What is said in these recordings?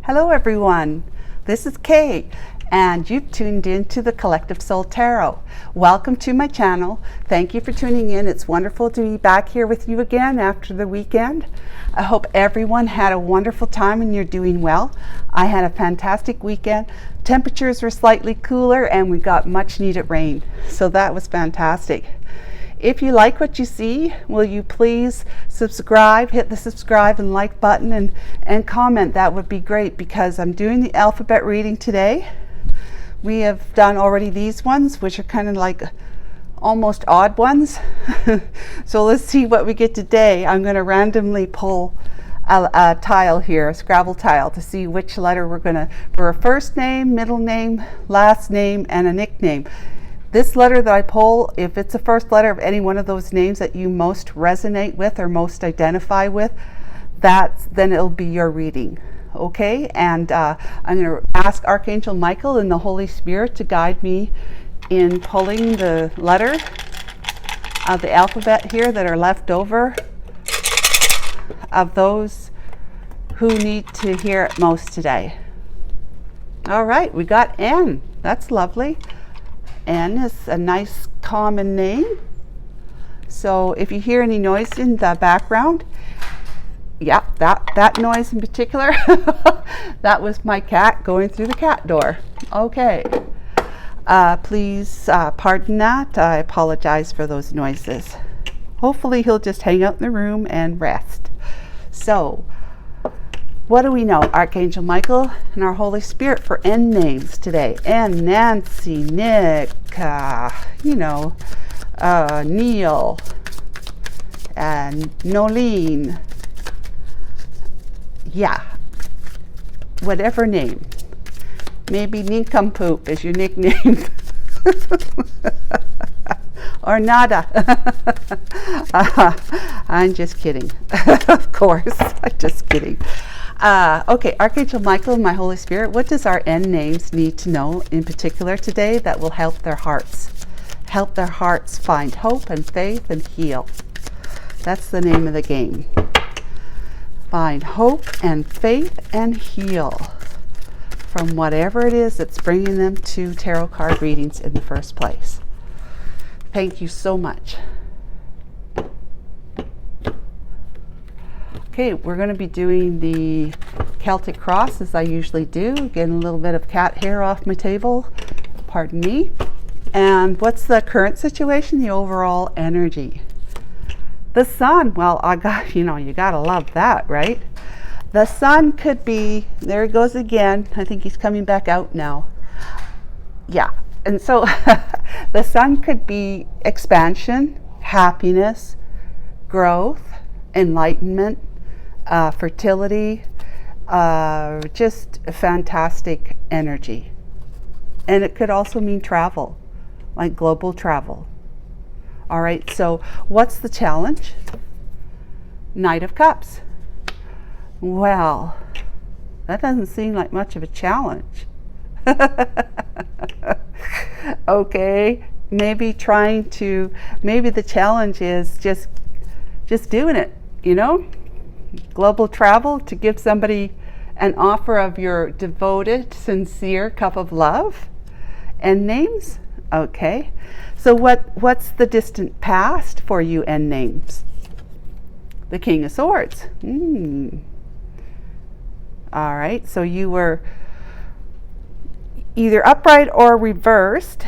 Hello everyone, this is Kay and you've tuned in to the Collective Soul Tarot. Welcome to my channel. Thank you for tuning in. It's wonderful to be back here with you again after the weekend. I hope everyone had a wonderful time and you're doing well. I had a fantastic weekend. Temperatures were slightly cooler and we got much needed rain, so that was fantastic. If you like what you see, will you please subscribe, hit the subscribe and like button and comment. That would be great because I'm doing the alphabet reading today. We have done already these ones, which are kind of like almost odd ones. So let's see what we get today. I'm going to randomly pull a tile here, a Scrabble tile, to see which letter we're going to, for a first name, middle name, last name, and a nickname. This letter that I pull, if it's the first letter of any one of those names that you most resonate with or most identify with, then it'll be your reading. Okay, and I'm going to ask Archangel Michael and the Holy Spirit to guide me in pulling the letter of the alphabet here that are left over of those who need to hear it most today. All right, we got N. That's lovely. N is a nice common name. So if you hear any noise in the background, yeah, that noise in particular, that was my cat going through the cat door. Okay. Please pardon that. I apologize for those noises. Hopefully he'll just hang out in the room and rest. So, what do we know? Archangel Michael and our Holy Spirit for N names today. N, Nancy, Nick, Neil, and Nolene. Yeah, whatever name. Maybe Nincompoop is your nickname. Or Nada. I'm just kidding. Of course, I'm just kidding. Okay, Archangel Michael and my Holy Spirit, what does our N names need to know in particular today that will help their hearts? Help their hearts find hope and faith and heal. That's the name of the game. Find hope and faith and heal from whatever it is that's bringing them to tarot card readings in the first place. Thank you so much. Okay, we're going to be doing the Celtic cross as I usually do. Getting a little bit of cat hair off my table. Pardon me. And what's the current situation? The overall energy. The sun. Well, you gotta love that, right? The sun could be, there he goes again. I think he's coming back out now. Yeah. And so the sun could be expansion, happiness, growth, enlightenment, fertility, just fantastic energy. And it could also mean travel, like global travel. All right, so what's the challenge? Knight of Cups. Well, that doesn't seem like much of a challenge. Okay, maybe the challenge is just doing it, global travel to give somebody an offer of your devoted, sincere cup of love. And names? Okay. So what's the distant past for you and names? The King of Swords. All right. So you were either upright or reversed.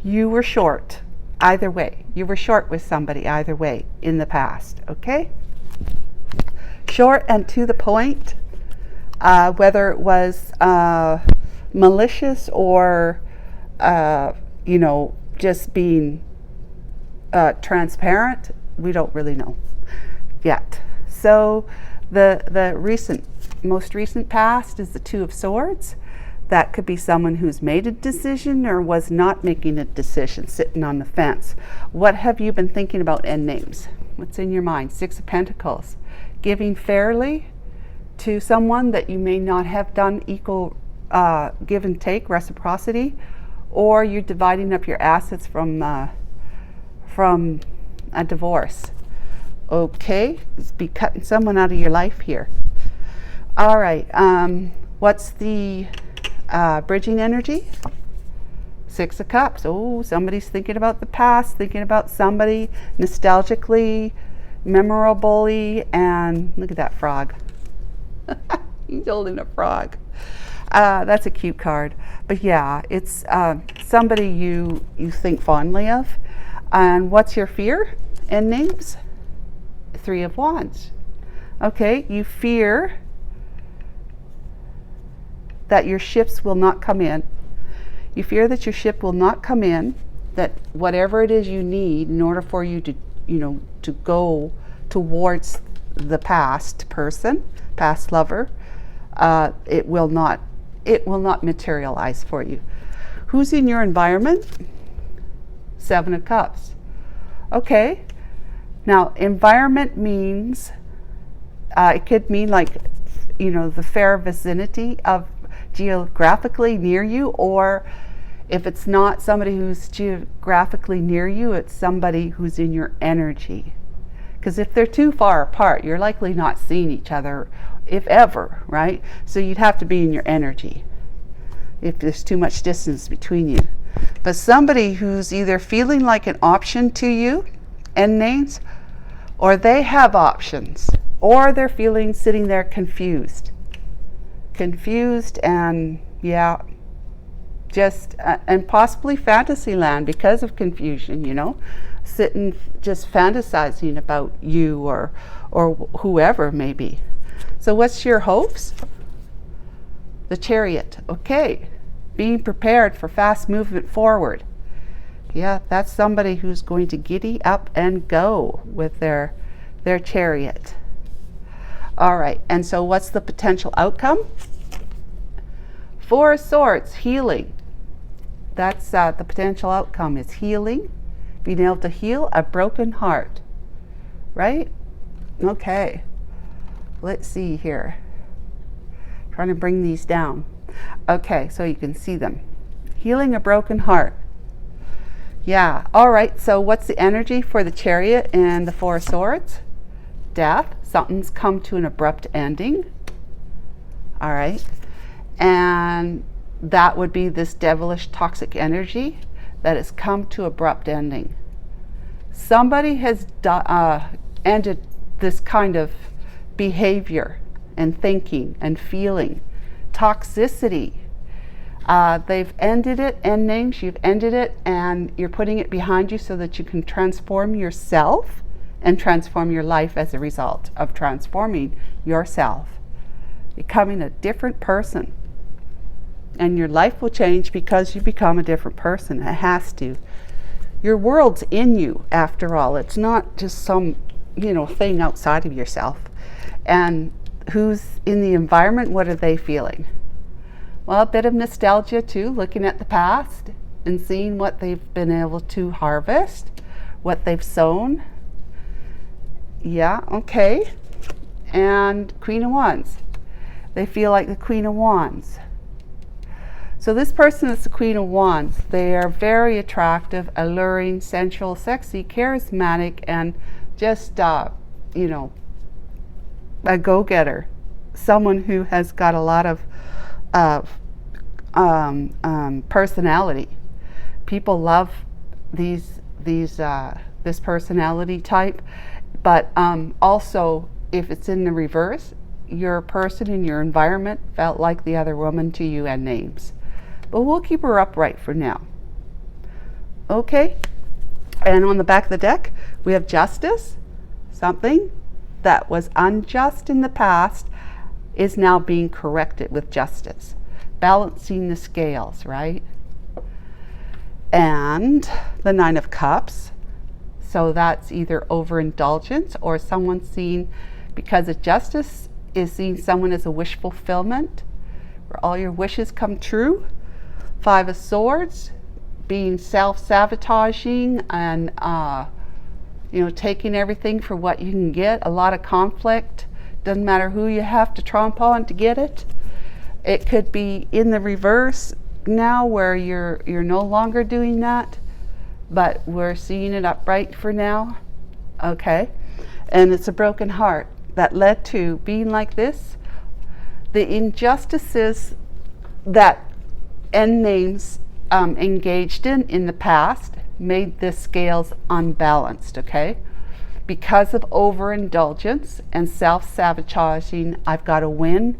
You were short. Either way. You were short with somebody either way in the past. Okay? Short and to the point, whether it was malicious or just being transparent, we don't really know yet. So the most recent past is the Two of Swords. That could be someone who's made a decision or was not making a decision, sitting on the fence. What have you been thinking about N names? What's in your mind? Six of Pentacles. Giving fairly to someone that you may not have done equal give and take, reciprocity, or you're dividing up your assets from a divorce. Okay, let's be cutting someone out of your life here. All right, What's the bridging energy? Six of Cups. Oh, somebody's thinking about the past, thinking about somebody nostalgically, memorably, and look at that frog. He's holding a frog. That's a cute card. But yeah, it's somebody you think fondly of. And what's your fear and names? Three of Wands. Okay, you fear that your ships will not come in. You fear that your ship will not come in, that whatever it is you need in order for you to, to go towards the past person, past lover, it will not materialize for you. Who's in your environment? Seven of Cups. Okay. Now, environment means, it could mean like, the fair vicinity of geographically near you, or if it's not somebody who's geographically near you, it's somebody who's in your energy. Because if they're too far apart, you're likely not seeing each other, if ever, right? So you'd have to be in your energy if there's too much distance between you. But somebody who's either feeling like an option to you, end names, or they have options, or they're feeling sitting there confused and just and possibly fantasy land because of confusion, sitting just fantasizing about you or whoever maybe. So what's your hopes? The Chariot. Okay, being prepared for fast movement forward. Yeah, that's somebody who's going to giddy up and go with their chariot. All right, and so what's the potential outcome? Four of Swords, healing. That's the potential outcome is healing, being able to heal a broken heart, right? Okay, let's see here. Trying to bring these down. Okay, so you can see them. Healing a broken heart. Yeah, all right, so what's the energy for the Chariot and the Four of Swords? Death. Something's come to an abrupt ending. All right, and that would be this devilish toxic energy that has come to abrupt ending. Somebody has ended this kind of behavior and thinking and feeling, toxicity. They've ended it, end names, you've ended it, and you're putting it behind you so that you can transform yourself and transform your life as a result of transforming yourself, becoming a different person. And your life will change because you become a different person. It has to. Your world's in you, after all. It's not just some, thing outside of yourself. And who's in the environment? What are they feeling? Well, a bit of nostalgia too, looking at the past and seeing what they've been able to harvest, what they've sown. Yeah, okay. And Queen of Wands. They feel like the Queen of Wands. So this person is the Queen of Wands. They are very attractive, alluring, sensual, sexy, charismatic, and just, a go-getter. Someone who has got a lot of personality. People love this personality type, but also if it's in the reverse, your person in your environment felt like the other woman to you and names. But we'll keep her upright for now. Okay, and on the back of the deck we have Justice. Something that was unjust in the past is now being corrected with justice. Balancing the scales, right? And the Nine of Cups. So that's either overindulgence or someone seeing, because of justice, is seeing someone as a wish fulfillment, where all your wishes come true. Five of Swords, being self-sabotaging and taking everything for what you can get. A lot of conflict. Doesn't matter who you have to tromp on to get it. It could be in the reverse now, where you're no longer doing that, but we're seeing it upright for now. Okay, and it's a broken heart that led to being like this the injustices that end names engaged in the past made the scales unbalanced, okay? Because of overindulgence and self-sabotaging, I've got to win.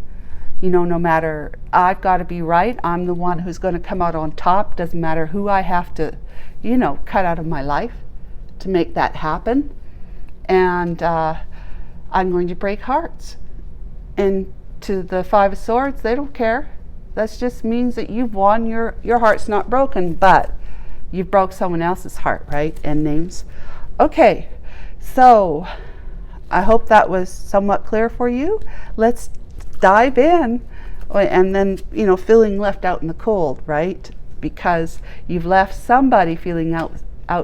You know, no matter, I've got to be right. I'm the one who's going to come out on top. Doesn't matter who I have to, you know, cut out of my life to make that happen. And I'm going to break hearts. And to the Five of Swords, they don't care. That just means that you've won. Your heart's not broken, but you've broke someone else's heart, right? End names. Okay, so I hope that was somewhat clear for you. Let's dive in. And then, you know, feeling left out in the cold, right? Because you've left somebody feeling out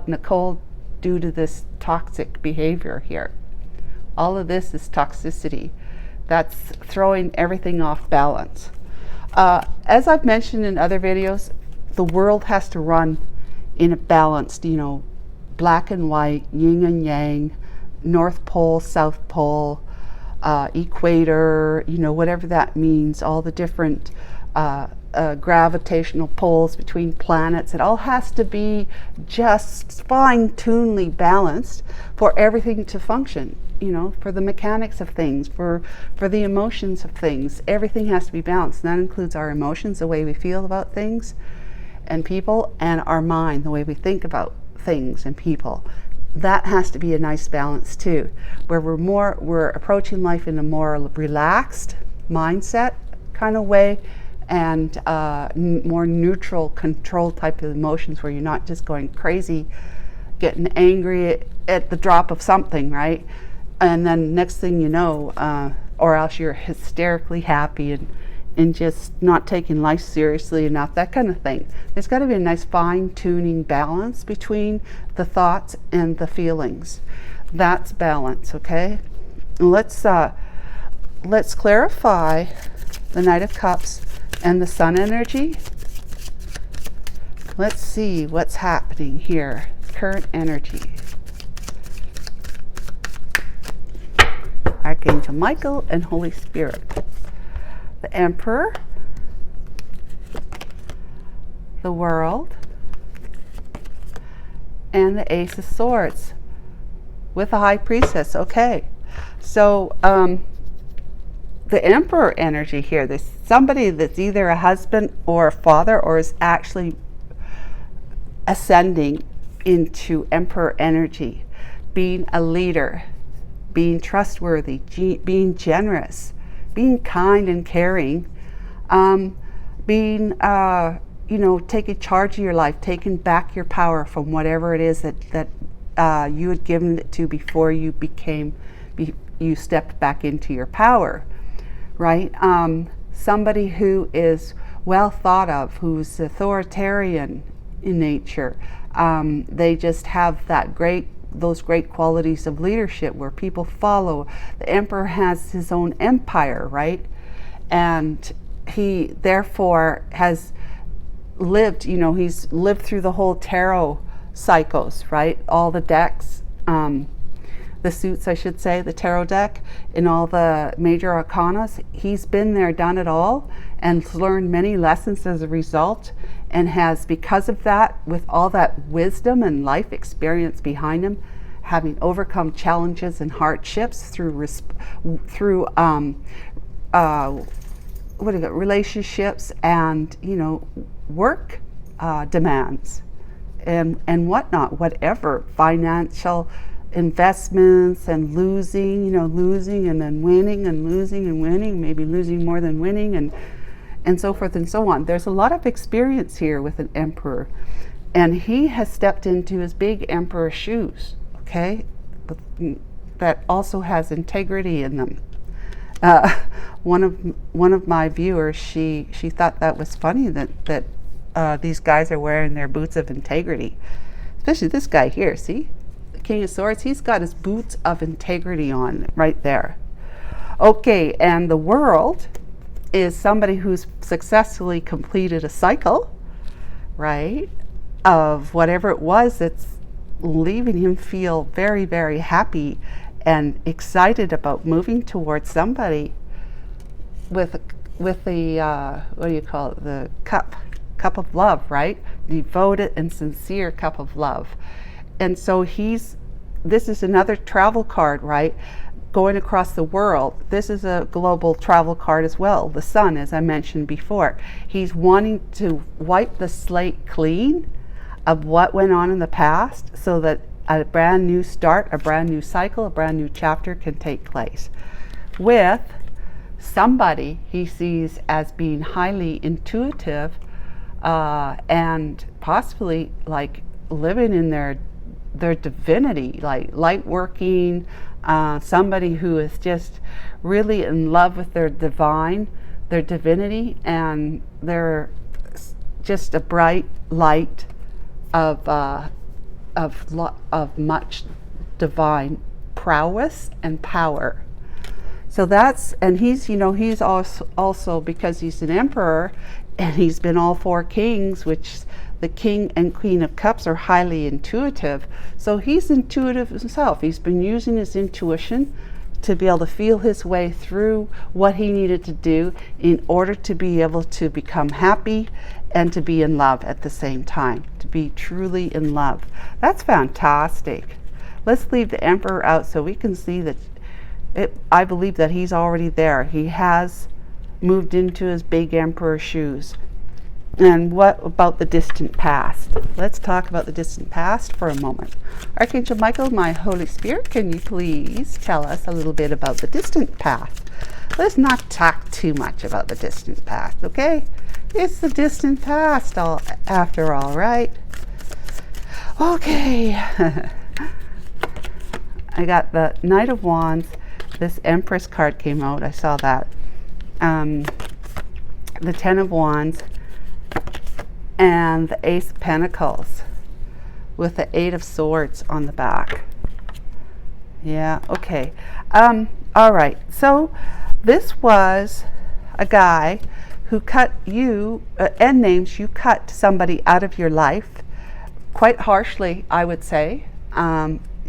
in the cold due to this toxic behavior here. All of this is toxicity. That's throwing everything off balance. As I've mentioned in other videos, the world has to run in a balanced, you know, black and white, yin and yang, North Pole, South Pole, equator, you know, whatever that means, all the different gravitational poles between planets. It all has to be just fine-tunedly balanced for everything to function, you know, for the mechanics of things, for the emotions of things. Everything has to be balanced. And that includes our emotions, the way we feel about things and people, and our mind, the way we think about things and people. That has to be a nice balance too, where we're approaching life in a more relaxed mindset kind of way, and more neutral control type of emotions, where you're not just going crazy, getting angry at the drop of something, right? And then next thing you know, or else you're hysterically happy and just not taking life seriously enough, that kind of thing. There's got to be a nice fine-tuning balance between the thoughts and the feelings. That's balance, okay? Let's clarify the Knight of Cups and the Sun energy. Let's see what's happening here. Current energy. Archangel Michael and Holy Spirit. The Emperor, the World, and the Ace of Swords with the High Priestess. Okay, so the Emperor energy here, there's somebody that's either a husband or a father, or is actually ascending into Emperor energy, being a leader, being trustworthy, being generous, being kind and caring, being, you know, taking charge of your life, taking back your power from whatever it is that you had given it to before you you stepped back into your power, right? Somebody who is well thought of, who's authoritarian in nature. They just have those great qualities of leadership where people follow. The Emperor has his own empire, right? And he therefore has lived, you know, he's lived through the whole tarot cycles, right? All the decks, the suits, I should say, the tarot deck, and all the major arcanas. He's been there, done it all, and learned many lessons as a result, and has, because of that, with all that wisdom and life experience behind him, having overcome challenges and hardships through relationships and, you know, work demands and whatnot, whatever, financial investments and losing, you know, losing and then winning and losing and winning, maybe losing more than winning, and so forth and so on. There's a lot of experience here with an Emperor, and he has stepped into his big Emperor shoes, okay, that also has integrity in them. One of my viewers, she thought that was funny that these guys are wearing their boots of integrity, especially this guy here. See, the King of Swords, he's got his boots of integrity on right there. Okay, and the World is somebody who's successfully completed a cycle, right, of whatever it was that's leaving him feel very, very happy and excited about moving towards somebody with with the what do you call it, the cup of love, right? Devoted and sincere cup of love. And so this is another travel card, right? Going across the world. This is a global travel card as well. The sun, as I mentioned before. He's wanting to wipe the slate clean of what went on in the past so that a brand new start, a brand new cycle, a brand new chapter can take place with somebody he sees as being highly intuitive and possibly like living in their divinity, like light working, somebody who is just really in love with their divinity, and they're just a bright light of much divine prowess and power. So that's, and he's also because he's an emperor and he's been all four kings, which the king and queen of cups are highly intuitive. So he's intuitive himself. He's been using his intuition to be able to feel his way through what he needed to do in order to be able to become happy and to be in love at the same time, to be truly in love. That's fantastic. Let's leave the emperor out so we can see that I believe that he's already there. He has moved into his big emperor shoes. And what about the distant past? Let's talk about the distant past for a moment. Archangel Michael, my Holy Spirit, can you please tell us a little bit about the distant past? Let's not talk too much about the distant past, okay? It's the distant past after all, right? Okay. I got the Knight of Wands. This Empress card came out. I saw that. The Ten of Wands and the Ace of Pentacles with the Eight of Swords on the back. Yeah, okay. All right. So this was a guy who cut you, end names, you cut somebody out of your life quite harshly, I would say.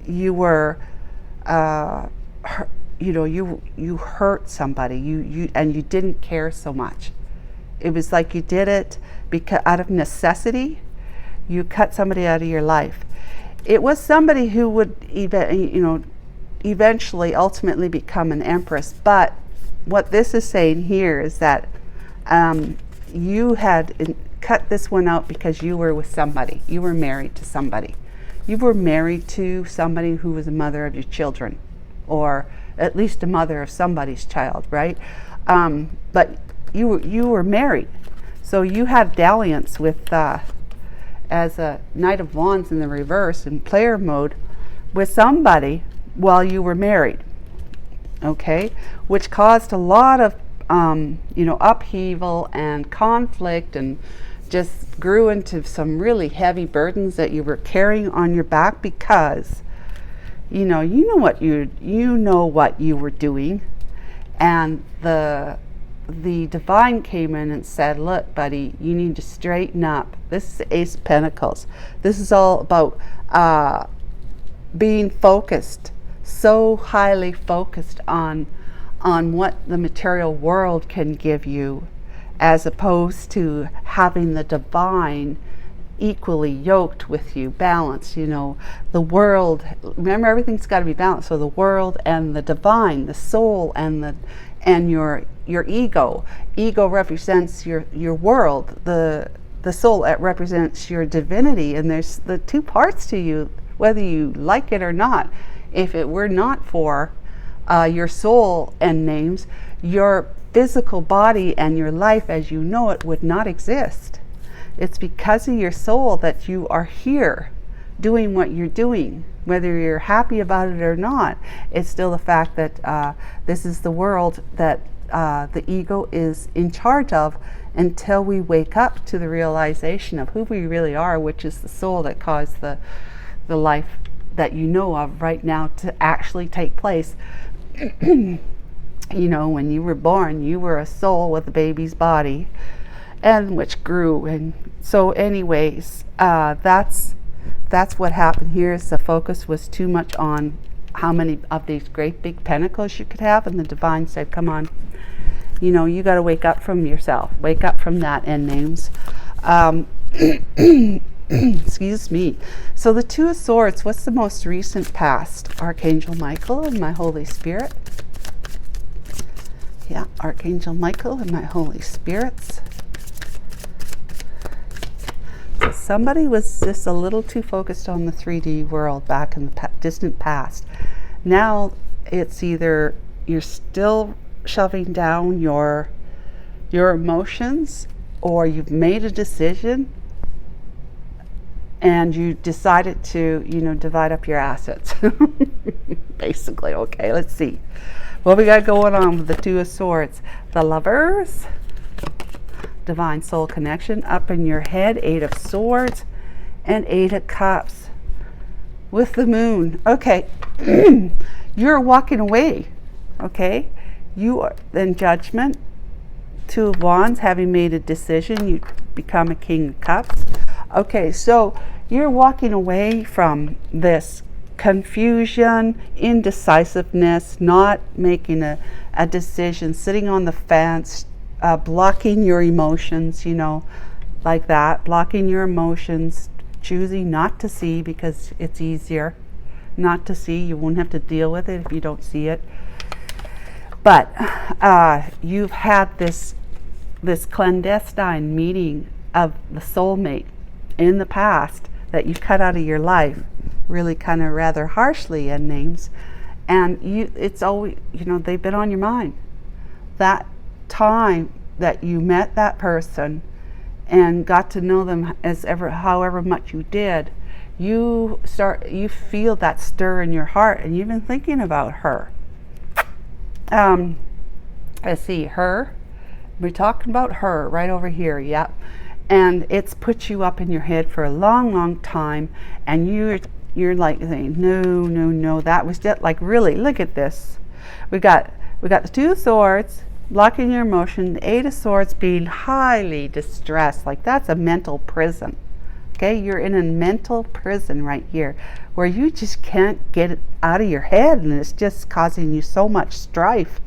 You were, you hurt somebody, and you didn't care so much. It was like you did it because out of necessity. You cut somebody out of your life. It was somebody who would eventually, ultimately become an empress. But what this is saying here is that you had cut this one out because you were with somebody. You were married to somebody. You were married to somebody who was a mother of your children, or at least a mother of somebody's child, right? But you were married, so you had dalliance with, as a Knight of Wands in the reverse in player mode, with somebody while you were married. Okay, which caused a lot of upheaval and conflict, and just grew into some really heavy burdens that you were carrying on your back because you know what you were doing. And the divine came in and said, look, buddy, you need to straighten up. This is the Ace of Pentacles. This is all about being focused, so highly focused on what the material world can give you, as opposed to having the divine equally yoked with you, balanced. The world, remember, everything's got to be balanced. So the world and the divine, the soul and your ego. Ego represents your world. The soul represents your divinity, and there's the two parts to you, whether you like it or not. If it were not for your soul end names, your physical body and your life as you know it would not exist. It's because of your soul that you are here doing what you're doing. Whether you're happy about it or not, it's still the fact that this is the world that the ego is in charge of, until we wake up to the realization of who we really are, which is the soul that caused the life that you know of right now to actually take place. When you were born, you were a soul with a baby's body, and which grew. And so anyways, that's what happened here. Is the focus was too much on how many of these great big pentacles you could have, and the divine said, come on, You know, you got to wake up from yourself. Wake up from that, end names. Excuse me. So the Two of Swords, what's the most recent past? Archangel Michael and my Holy Spirit. Yeah, Archangel Michael and my Holy Spirits. So somebody was just a little too focused on the 3D world back in the distant past. Now it's either you're still shoving down your emotions, or you've made a decision and you decided to, you know, divide up your assets. Basically. Okay, let's see what we got going on with the Two of Swords. The Lovers, Divine Soul Connection up in your head, Eight of Swords and Eight of Cups with the Moon. Okay. You're walking away. Okay, you are in Judgment, Two of Wands, having made a decision, you become a King of Cups. Okay, so you're walking away from this confusion, indecisiveness, not making a decision, sitting on the fence, blocking your emotions, you know, like that, blocking your emotions, choosing not to see because it's easier not to see. You won't have to deal with it if you don't see it. But you've had this clandestine meeting of the soulmate in the past that you cut out of your life, really kind of rather harshly, in names, and it's always, you know, they've been on your mind. That time that you met that person and got to know them however much you did, you feel that stir in your heart, and you've been thinking about her. I see her. We're talking about her right over here. Yep. And it's put you up in your head for a long time, and you're like saying, no, that was just like, really, look at this. We got the Two of Swords blocking your emotion, the Eight of Swords being highly distressed, like that's a mental prison. Okay, you're in a mental prison right here where you just can't get it out of your head, and it's just causing you so much strife,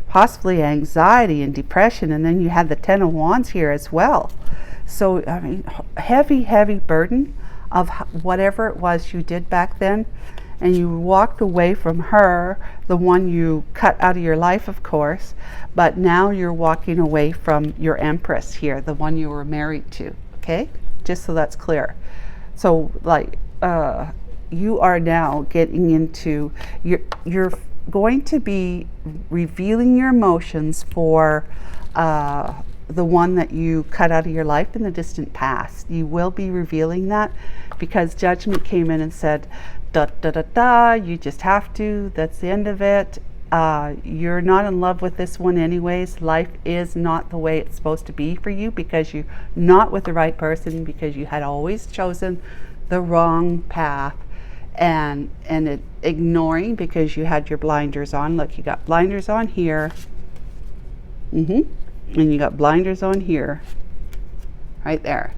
possibly anxiety and depression. And then you have the Ten of Wands here as well. So, I mean, heavy burden of whatever it was you did back then, and you walked away from her, the one you cut out of your life, of course, but now you're walking away from your Empress here, the one you were married to. Okay, just so that's clear. So, like, you are now getting into, you're going to be revealing your emotions for the one that you cut out of your life in the distant past. You will be revealing that because Judgment came in and said, you just have to, that's the end of it. You're not in love with this one anyways. Life is not the way it's supposed to be for you because you're not with the right person, because you had always chosen the wrong path, and ignoring because you had your blinders on. Look, you got blinders on here. And you got blinders on here, right there.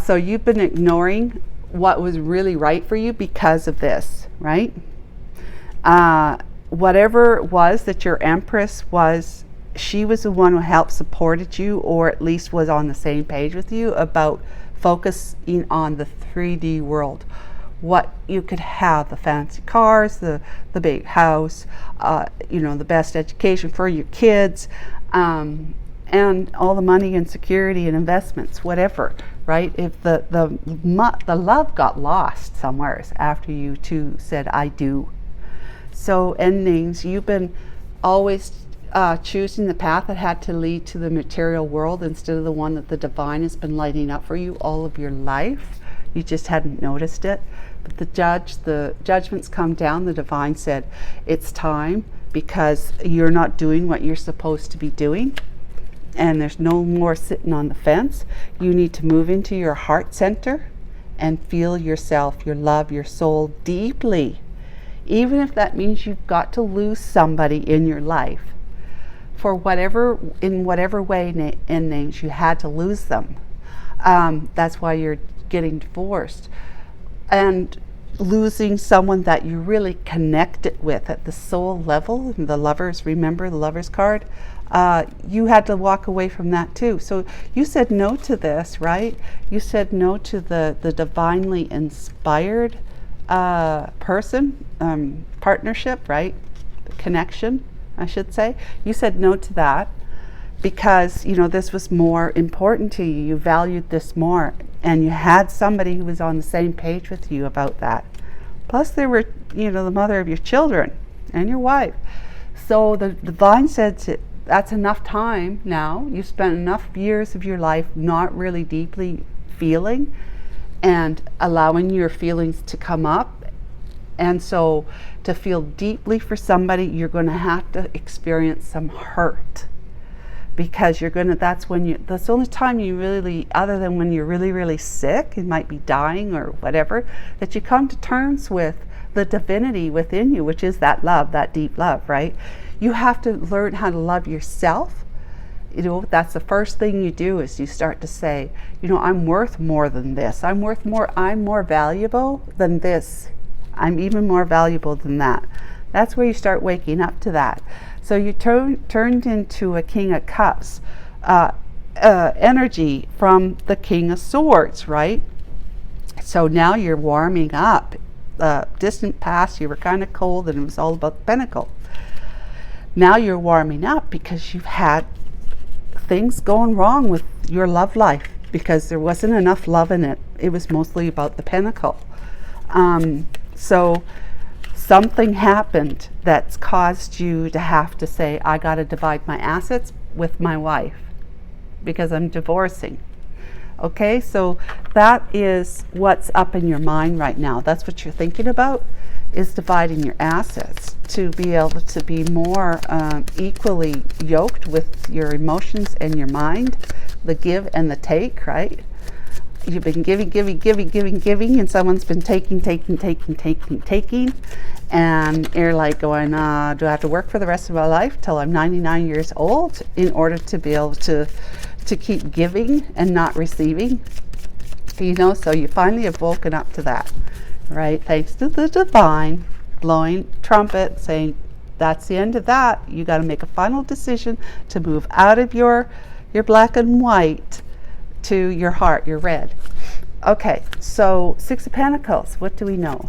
So you've been ignoring what was really right for you because of this, right? Whatever it was that your Empress was, she was the one who helped supported you, or at least was on the same page with you about focusing on the 3D world. What you could have, the fancy cars, the big house, you know, the best education for your kids, and all the money and security and investments, whatever, right? If the love got lost somewhere after you two said I do. So endings, you've been always choosing the path that had to lead to the material world instead of the one that the divine has been lighting up for you all of your life. You just hadn't noticed it. But the judgments come down. The divine said it's time, because you're not doing what you're supposed to be doing, and there's no more sitting on the fence. You need to move into your heart center and feel yourself, your love, your soul deeply, even if that means you've got to lose somebody in your life for whatever, in whatever way in names you had to lose them. That's why you're getting divorced and losing someone that you really connected with at the soul level. The Lovers, remember the Lovers card? you had to walk away from that too. So you said no to this, right? You said no to the divinely inspired person, partnership, right? Connection, I should say. You said no to that because, you know, this was more important to you. You valued this more, and you had somebody who was on the same page with you about that. Plus there were, you know, the mother of your children and your wife. So the divine said, that's enough time now. You've spent enough years of your life not really deeply feeling and allowing your feelings to come up. And so to feel deeply for somebody, you're going to have to experience some hurt, because you're going to, that's the only time you really, other than when you're really, really sick, you might be dying or whatever, that you come to terms with the divinity within you, which is that love, that deep love, right? You have to learn how to love yourself. You know, that's the first thing you do, is you start to say, you know, I'm worth more than this. I'm more valuable than this. I'm even more valuable than that. That's where you start waking up to that. So you turned into a King of Cups energy from the King of Swords, right? So now you're warming up. Distant past, you were kind of cold and it was all about the Pentacle. Now you're warming up because you've had things going wrong with your love life, because there wasn't enough love in it. It was mostly about the Pentacle. So something happened that's caused you to have to say, I got to divide my assets with my wife because I'm divorcing. Okay, so that is what's up in your mind right now. That's what you're thinking about, is dividing your assets to be able to be more equally yoked with your emotions and your mind, the give and the take, right? You've been giving, and someone's been taking, and you're like going, do I have to work for the rest of my life till I'm 99 years old in order to be able to keep giving and not receiving? You know, so you finally have woken up to that, right? Thanks to the divine blowing trumpet saying, that's the end of that. You got to make a final decision to move out of your black and white to your heart, your red. Okay, so Six of Pentacles, what do we know?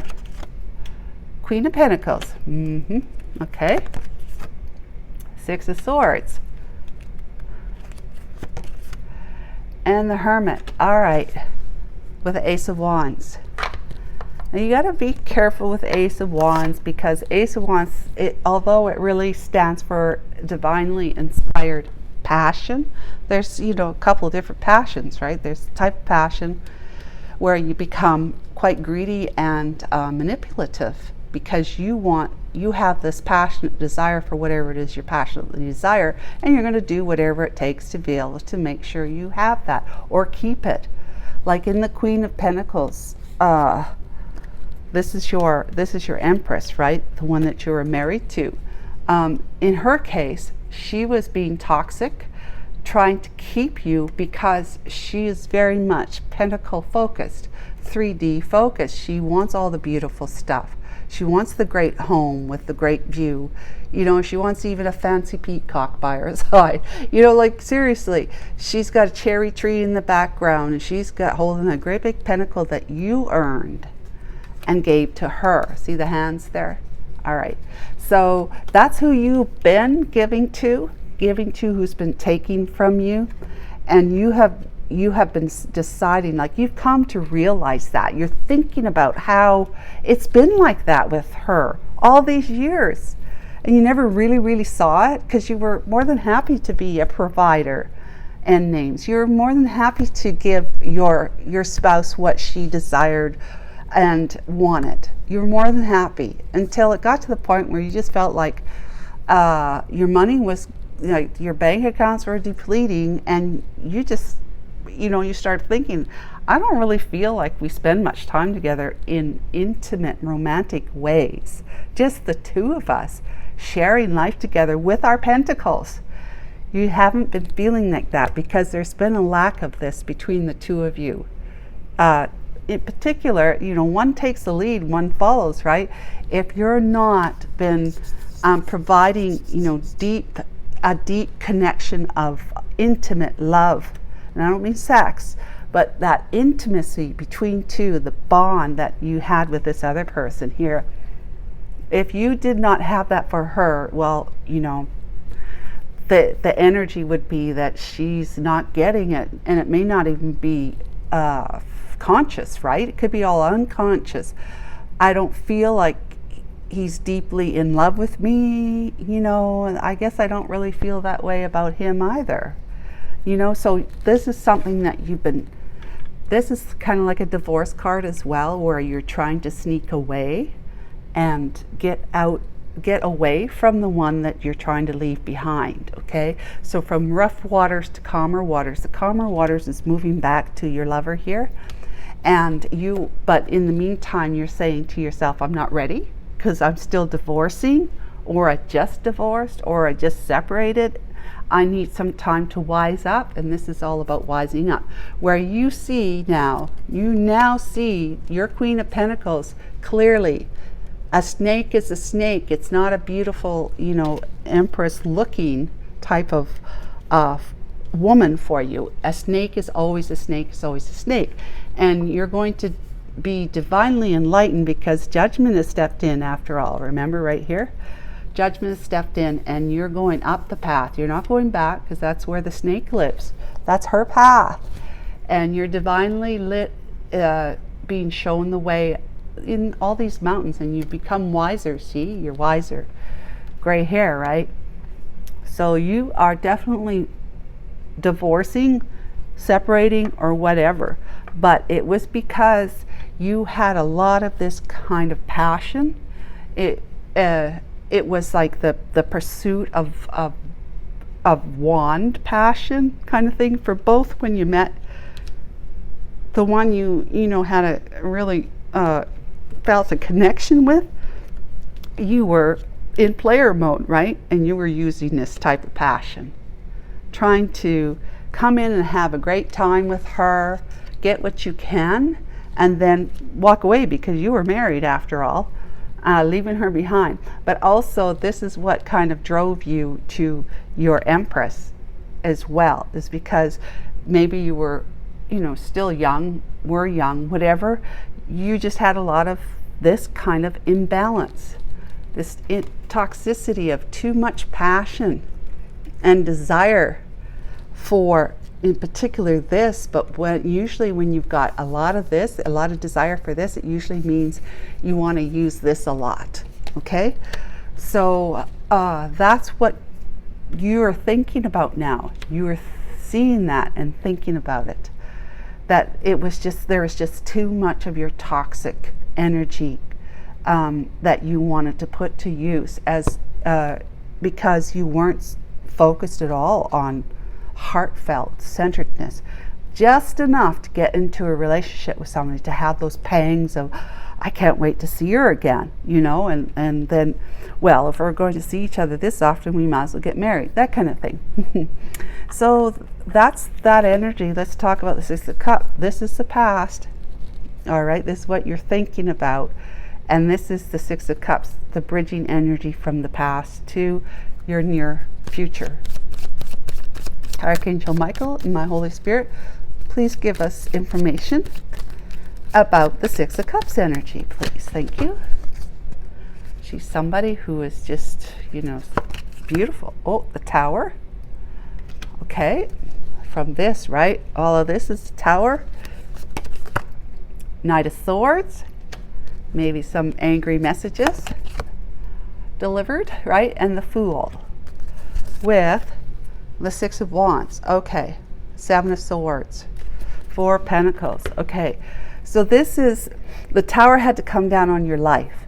Queen of Pentacles, okay. Six of Swords. And the Hermit, all right, with the Ace of Wands. Now you got to be careful with Ace of Wands, because Ace of Wands, although it really stands for divinely inspired passion, there's, you know, a couple of different passions, right? There's the type of passion where you become quite greedy and manipulative, because you have this passionate desire for whatever it is you're passionately desire, and you're going to do whatever it takes to be able to make sure you have that or keep it. Like in the Queen of Pentacles, this is your Empress, right? The one that you were married to. In her case, she was being toxic, trying to keep you, because she is very much Pentacle focused, 3D focused. She wants all the beautiful stuff. She wants the great home with the great view. You know, she wants even a fancy peacock by her side. You know, like seriously, she's got a cherry tree in the background, and she's got holding a great big pentacle that you earned and gave to her. See the hands there? All right. So that's who you've been giving to, who's been taking from you. And you have been deciding, like you've come to realize that. You're thinking about how it's been like that with her all these years. And you never really saw it, because you were more than happy to be a provider and names. You're more than happy to give your spouse what she desired and wanted. You were more than happy, until it got to the point where you just felt like your money was, like, your bank accounts were depleting, and you just, you know, you start thinking, I don't really feel like we spend much time together in intimate, romantic ways. Just the two of us sharing life together with our pentacles. You haven't been feeling like that, because there's been a lack of this between the two of you. In particular, you know, one takes the lead, one follows, right? If you're not been providing, you know, deep a deep connection of intimate love. And I don't mean sex, but that intimacy between two, the bond that you had with this other person here. If you did not have that for her, well, you know, the energy would be that she's not getting it, and it may not even be conscious, right? It could be all unconscious. I don't feel like he's deeply in love with me, you know, and I guess I don't really feel that way about him either, you know. So this is something that this is kind of like a divorce card as well, where you're trying to sneak away and get away from the one that you're trying to leave behind. Okay, so from rough waters to calmer waters. The calmer waters is moving back to your lover here, but in the meantime you're saying to yourself, I'm not ready because I'm still divorcing, or I just divorced, or I just separated. I need some time to wise up, and this is all about wising up. Where you now see your Queen of Pentacles clearly. A snake is a snake. It's not a beautiful, you know, empress looking type of woman for you. A snake is always a snake, is always a snake. And you're going to be divinely enlightened because judgment has stepped in after all. Remember right here? Judgment has stepped in, and you're going up the path. You're not going back, because that's where the snake lives. That's her path. And you're divinely lit, being shown the way in all these mountains, and you've become wiser. See, you're wiser. Gray hair, right? So you are definitely divorcing, separating, or whatever, but it was because you had a lot of this kind of passion. It was like the pursuit of wand passion kind of thing for both. When you met the one you know had a really felt a connection with, you were in player mode, right? And you were using this type of passion, trying to come in and have a great time with her, get what you can, and then walk away because you were married after all, leaving her behind. But also this is what kind of drove you to your Empress as well, is because maybe you were, you know, still young, were young, whatever. You just had a lot of this kind of imbalance, this toxicity of too much passion and desire for, in particular, this. But usually when you've got a lot of this, a lot of desire for this, it usually means you want to use this a lot. Okay, so that's what you're thinking about now. You are seeing that and thinking about it, that it was just, there was just too much of your toxic energy that you wanted to put to use, as because you weren't focused at all on heartfelt centeredness, just enough to get into a relationship with somebody, to have those pangs of, I can't wait to see her again, you know, and then, well, if we're going to see each other this often, we might as well get married, that kind of thing. So that's that energy. Let's talk about the Six of Cups. This is the past, all right? This is what you're thinking about, and this is the Six of Cups, the bridging energy from the past to your near future. Archangel Michael and my Holy Spirit, please give us information about the Six of Cups energy, please. Thank you. She's somebody who is just, you know, beautiful. Oh, the Tower. Okay, from this, right? All of this is the Tower. Knight of Swords. Maybe some angry messages delivered, right? And the Fool with the Six of Wands. Okay, Seven of Swords, Four of Pentacles. Okay, so this is, the Tower had to come down on your life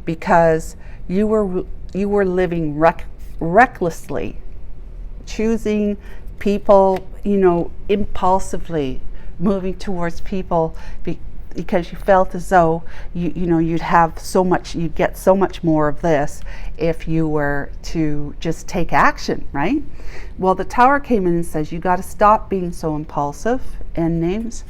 because you were living recklessly, choosing people, you know, impulsively, moving towards people because you felt as though you know you'd have so much, you'd get so much more of this if you were to just take action, right? Well, the Tower came in and says you got to stop being so impulsive. End names.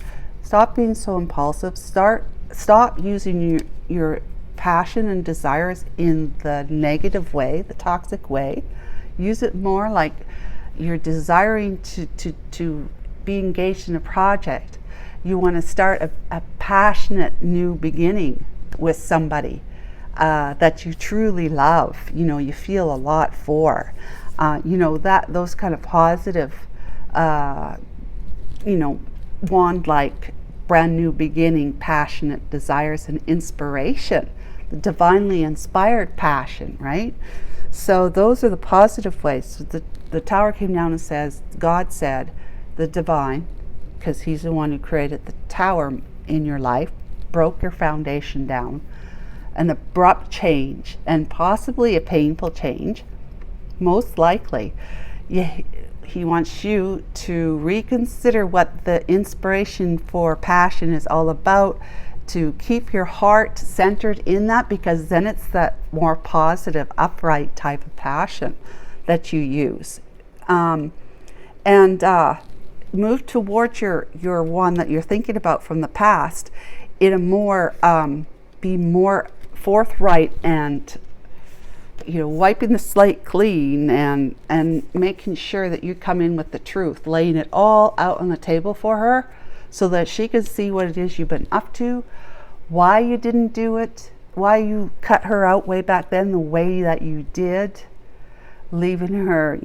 Stop being so impulsive. Stop using your passion and desires in the negative way, the toxic way. Use it more like you're desiring to be engaged in a project. You want to start a passionate new beginning with somebody that you truly love, you feel a lot for. Those kind of positive, wand-like brand new beginning, passionate desires and inspiration, the divinely inspired passion, right? So those are the positive ways. So the Tower came down and says, God said, the divine, because he's the one who created the tower in your life, broke your foundation down. An abrupt change, and possibly a painful change, most likely. He wants you to reconsider what the inspiration for passion is all about, to keep your heart centered in that, because then it's that more positive, upright type of passion that you use. Move towards your one that you're thinking about from the past in a more, be more forthright and wiping the slate clean and making sure that you come in with the truth, laying it all out on the table for her so that she can see what it is you've been up to, why you didn't do it, why you cut her out way back then the way that you did, leaving her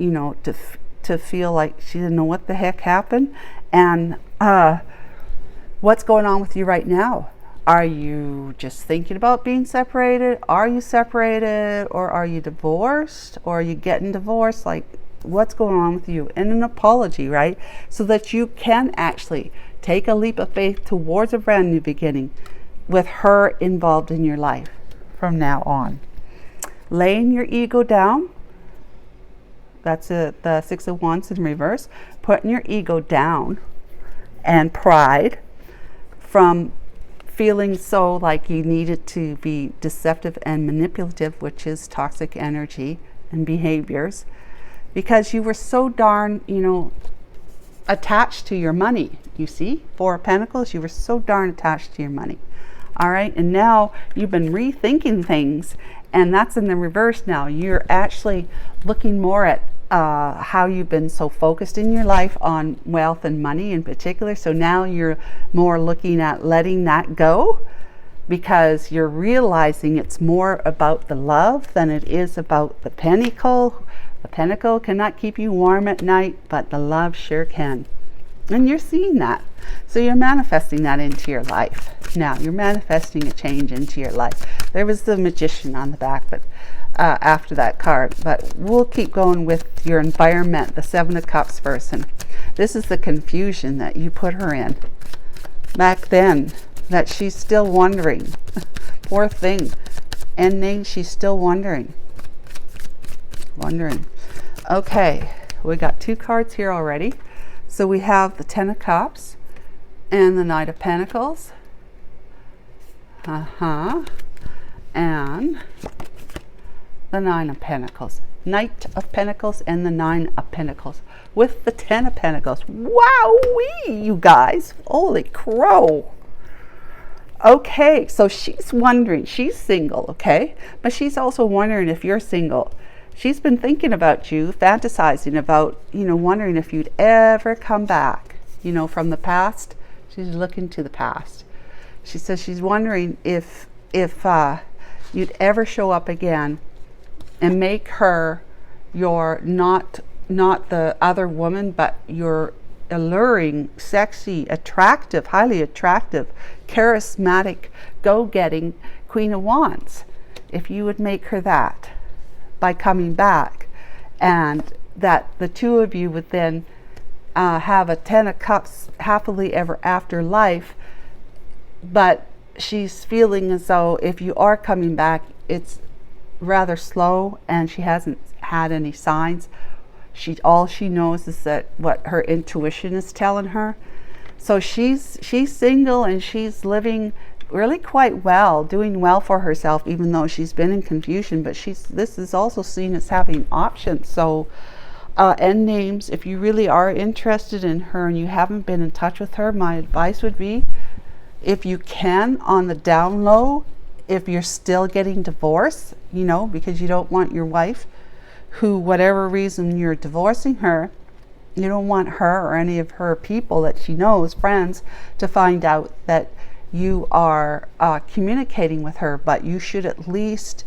to feel like she didn't know what the heck happened, and what's going on with you right now. Are you just thinking about being separated? Are you separated? Or are you divorced? Or are you getting divorced? Like, what's going on with you? And an apology, right? So that you can actually take a leap of faith towards a brand new beginning with her involved in your life from now on. Laying your ego down. That's the Six of Wands in reverse. Putting your ego down and pride from feeling so like you needed to be deceptive and manipulative, which is toxic energy and behaviors, because you were so darn, attached to your money. You see, Four of Pentacles, you were so darn attached to your money. All right, and now you've been rethinking things, and that's in the reverse now. You're actually looking more at how you've been so focused in your life on wealth and money in particular. So now you're more looking at letting that go, because you're realizing it's more about the love than it is about the pentacle. The pentacle cannot keep you warm at night, but the love sure can. And you're seeing that. So you're manifesting that into your life. Now you're manifesting a change into your life. There was the Magician on the back, but after that card, but we'll keep going with your environment, the Seven of Cups person. This is the confusion that you put her in back then, that she's still wondering. Poor thing. Ending, she's still wondering. Okay, we got two cards here already. So we have the Ten of Cups and the Knight of Pentacles. And the Nine of Pentacles. Knight of Pentacles and the Nine of Pentacles with the Ten of Pentacles. Wowee, you guys. Holy crow. Okay, so she's wondering. She's single, okay? But she's also wondering if you're single. She's been thinking about you, fantasizing about, wondering if you'd ever come back, from the past. She's looking to the past. She says she's wondering if you'd ever show up again and make her your not the other woman, but your alluring, sexy, attractive, highly attractive, charismatic, go-getting Queen of Wands. If you would make her that by coming back, and that the two of you would then have a Ten of Cups happily ever after life. But she's feeling as though if you are coming back, it's rather slow, and she hasn't had any signs. All she knows is that what her intuition is telling her. So she's single, and she's living really quite well, doing well for herself, even though she's been in confusion. But this is also seen as having options. So end names, if you really are interested in her and you haven't been in touch with her, my advice would be, if you can, on the down low, if you're still getting divorced, because you don't want your wife who, whatever reason you're divorcing her, you don't want her or any of her people that she knows, friends, to find out that you are communicating with her. But you should at least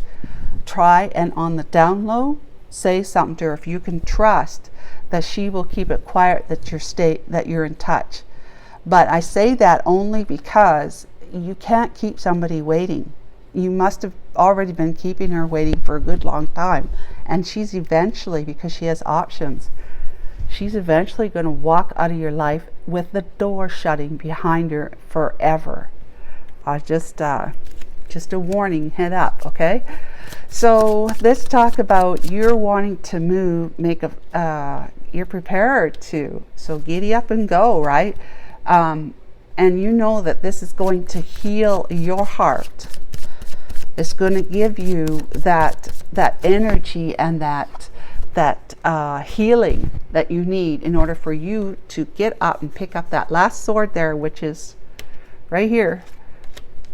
try and on the down low say something to her if you can trust that she will keep it quiet that you're in touch. But I say that only because you can't keep somebody waiting. You must have already been keeping her waiting for a good long time, and she's eventually, because she has options, she's eventually going to walk out of your life with the door shutting behind her forever. Just a warning, head up, okay? So let's talk about you're wanting to move, you're prepared to, so giddy up and go, right? And you know that this is going to heal your heart. It's going to give you that energy and that healing that you need in order for you to get up and pick up that last sword there, which is right here,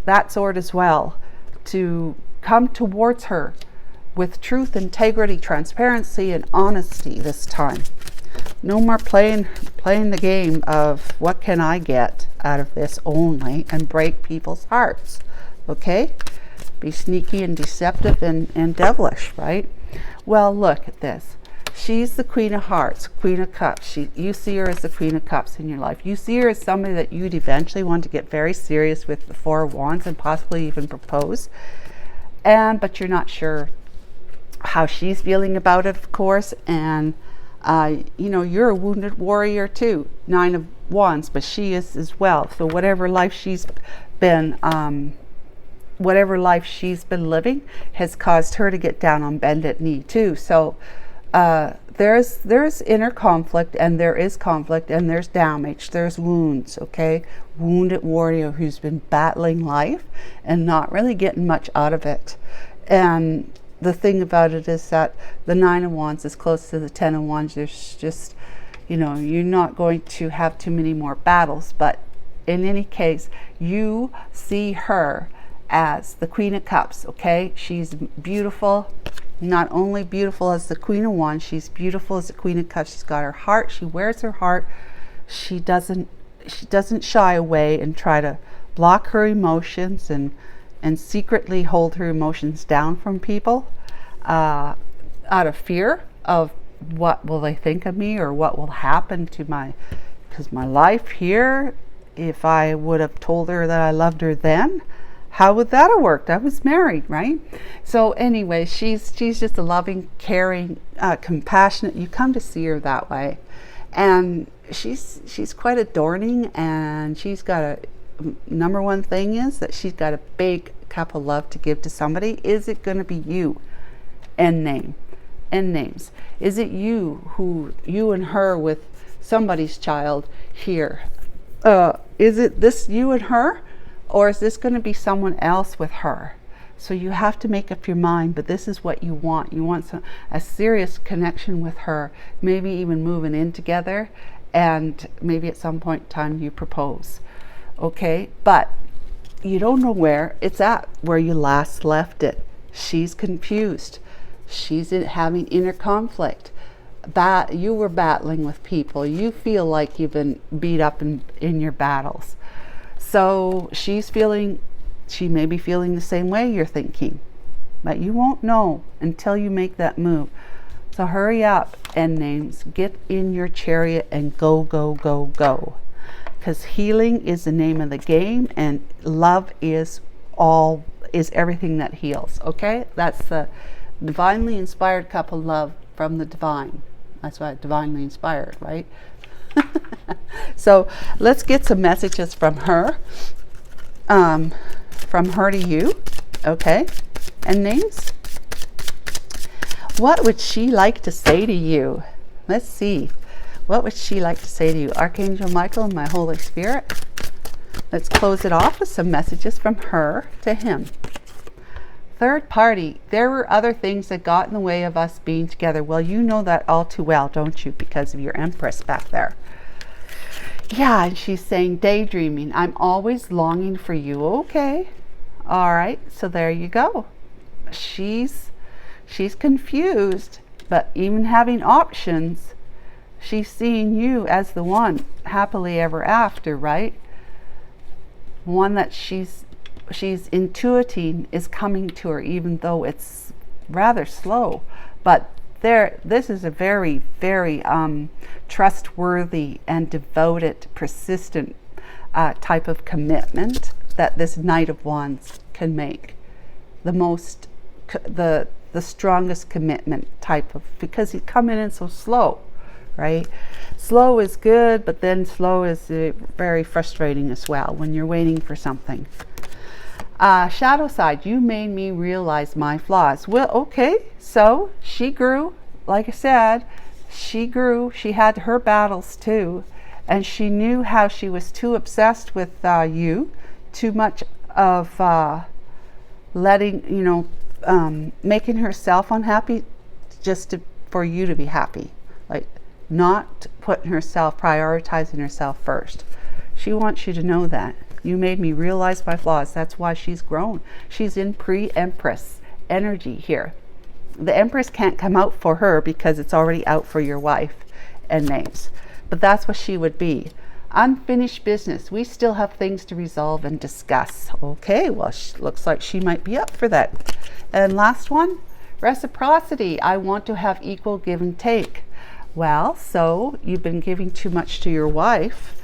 that sword as well, to come towards her with truth, integrity, transparency, and honesty this time. No more playing the game of what can I get out of this only, and break people's hearts, okay? Be sneaky and deceptive and devilish, right? Well, look at this. She's the Queen of Hearts, Queen of Cups. You see her as the Queen of Cups in your life. You see her as somebody that you'd eventually want to get very serious with, the Four of Wands, and possibly even propose. But you're not sure how she's feeling about it, of course. And you're a wounded warrior too, Nine of Wands, but she is as well. So whatever life she's been living has caused her to get down on bended knee too. So there's inner conflict, and there is conflict, and there's damage, there's wounds, okay? Wounded warrior who's been battling life and not really getting much out of it. And the thing about it is that the Nine of Wands is close to the Ten of Wands. There's just, you're not going to have too many more battles. But in any case, you see her as the Queen of Cups, okay? She's beautiful. Not only beautiful as the Queen of Wands, she's beautiful as the Queen of Cups. She's got her heart. She wears her heart. She doesn't shy away and try to block her emotions and secretly hold her emotions down from people out of fear of what will they think of me, or what will happen to my life here. If I would have told her that I loved her then, how would that have worked? I was married, right? So anyway, she's just a loving, caring, compassionate. You come to see her that way. And she's quite adorning, and she's got number one thing is that she's got a big cup of love to give to somebody. Is it going to be you? End names. Is it you and her with somebody's child here? Is it this you and her? Or is this going to be someone else with her? So you have to make up your mind, but this is what you want. You want a serious connection with her, maybe even moving in together, and maybe at some point in time you propose. Okay, but you don't know where it's at, where you last left it. She's confused. She's having inner conflict. You were battling with people. You feel like you've been beat up in your battles. So she may be feeling the same way you're thinking, but you won't know until you make that move. So hurry up, end names. Get in your chariot and go, go, go, go. Because healing is the name of the game, and love is everything that heals. Okay, that's the divinely inspired cup of love from the divine. That's why divinely inspired, right? So let's get some messages from her to you, okay? And names. What would she like to say to you? Let's see. What would she like to say to you? Archangel Michael and my Holy Spirit. Let's close it off with some messages from her to him. Third party. There were other things that got in the way of us being together. Well, you know that all too well, don't you? Because of your Empress back there. Yeah, and she's saying daydreaming. I'm always longing for you. Okay. All right. So there you go. She's confused, But even having options, she's seeing you as the one happily ever after, right? One that she's intuiting is coming to her, even though it's rather slow. But this is a very, very trustworthy and devoted, persistent type of commitment that this Knight of Wands can make. The strongest commitment type of, because he's coming in so slow, right? Slow is good, but then slow is very frustrating as well when you're waiting for something. Shadow side, you made me realize my flaws. Well, okay, so she grew. Like I said, she grew. She had her battles too, and she knew how she was too obsessed with you, too much of letting, making herself unhappy just for you to be happy, like not putting herself, prioritizing herself first. She wants you to know that. You made me realize my flaws. That's why she's grown. She's in pre-Empress energy here. The Empress can't come out for her because it's already out for your wife and names. But that's what she would be. Unfinished business. We still have things to resolve and discuss. Okay, well, looks like she might be up for that. And last one, reciprocity. I want to have equal give and take. Well, so you've been giving too much to your wife,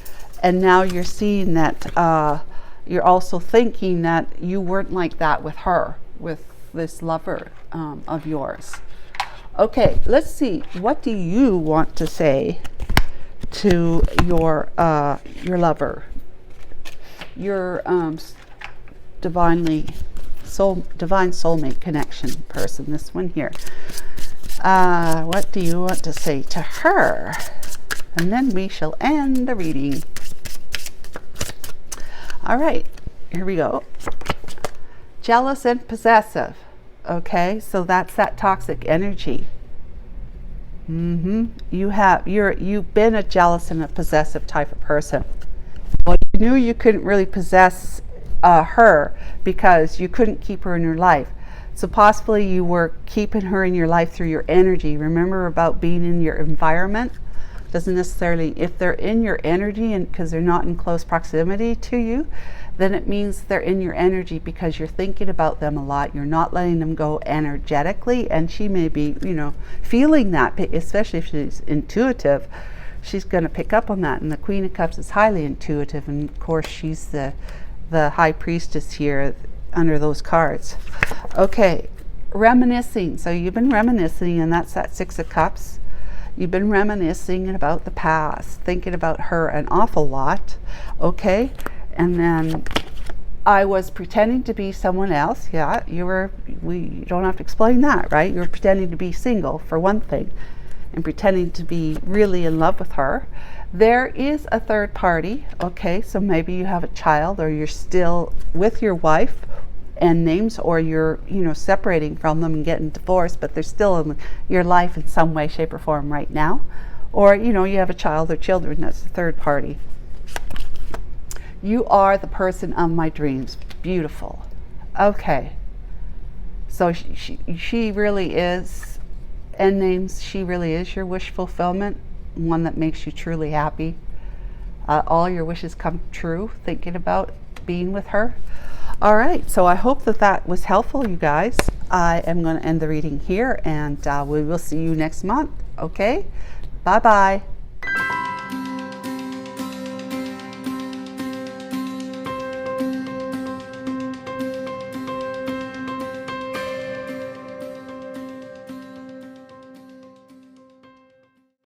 and now you're seeing that you're also thinking that you weren't like that with her, with this lover of yours. Okay, let's see. What do you want to say to your lover, your divine soulmate connection person? This one here. What do you want to say to her? And then we shall end the reading. All right, here we go. Jealous and possessive. Okay, so that's that toxic energy. You've been a jealous and a possessive type of person. Well, you knew you couldn't really possess her because you couldn't keep her in your life. So possibly you were keeping her in your life through your energy. Remember about being in your environment? Doesn't necessarily, if they're in your energy and because they're not in close proximity to you, then it means they're in your energy because you're thinking about them a lot. You're not letting them go energetically, and she may be, feeling that, especially if she's intuitive. She's going to pick up on that. And the Queen of Cups is highly intuitive, and of course she's the High Priestess here under those cards. Okay, reminiscing. So you've been reminiscing, and that's that Six of Cups. You've been reminiscing about the past, thinking about her an awful lot. Okay, and then I was pretending to be someone else. Yeah, you don't have to explain that, right? You were pretending to be single, for one thing, and pretending to be really in love with her. There is a third party. Okay, so maybe you have a child, or you're still with your wife and names, or you're separating from them and getting divorced, but they're still in your life in some way, shape, or form right now. Or you have a child or children. That's the third party. You are the person of my dreams. Beautiful. Okay, so she really is, and names, she really is your wish fulfillment, one that makes you truly happy. All your wishes come true thinking about being with her. All right, so I hope that was helpful, you guys. I am going to end the reading here, and we will see you next month. Okay, bye-bye.